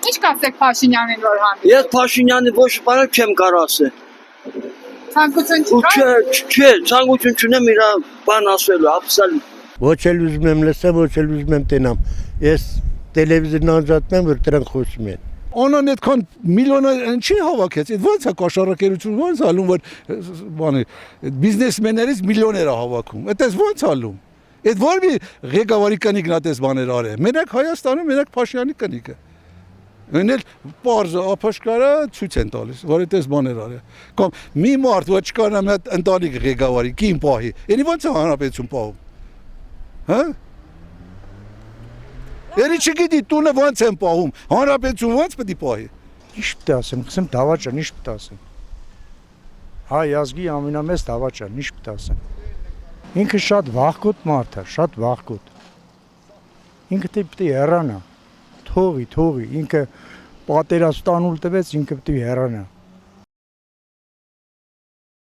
Ինչ կասեք Փաշինյանին, որ հանդիպում։ Ես Փաշինյանի ոչ բանը չեմ կարող ասել։ Ցանկություն Չէ, ցանկություն չունեմ իր բան ասելու, ապսալի։ Ոչ էլ ուզում եմ լսեմ, ոչ էլ ուզում եմ տենամ։ Ես տելևիզորն անջատում եմ, որ դրանք խոսում են։ Անան այդքան միլիոն չի հավաքեց, այդ ո՞նց է կաշառակերություն, ո՞նց ալում, որ բանը բիզնեսմեններից միլիոներ է հավաքում։ Այդպես ո՞նց ալում։ Այդ ո՞ր մի ղեկավարի կնիկն է այդպես բաներ արել։ Մենակ Հայաստանում, մենակ Փաշինյանի կնիկը։ Ընել պարզը ապաշկարա ցույց են տալիս, որ այդպես բաներ արել։ Կամ մի մարդ ոչ կարա մի հատ ընտանիք ղեկավարի, կին պահի։ Էնի ո՞նց է հանրապետություն պահում։ Հա։ Երի չգիտի տունը ո՞նց են պահում, հանրապետություն ո՞նց պետք է պահի։ Ինչ պետք է ասեմ, ասեմ դավաճան, ինչ պետք է ասեմ։ Հայ ազգի ամենամեծ դավաճան, ինչ պետք է ասեմ։ Ինքը շատ վախկոտ մարդ է, շատ վախկոտ։ Ինքը պետք է հեռանա։ Թողի, ինքը պատերազմ տանուլ տվեց, ինքը պետք է հեռանա։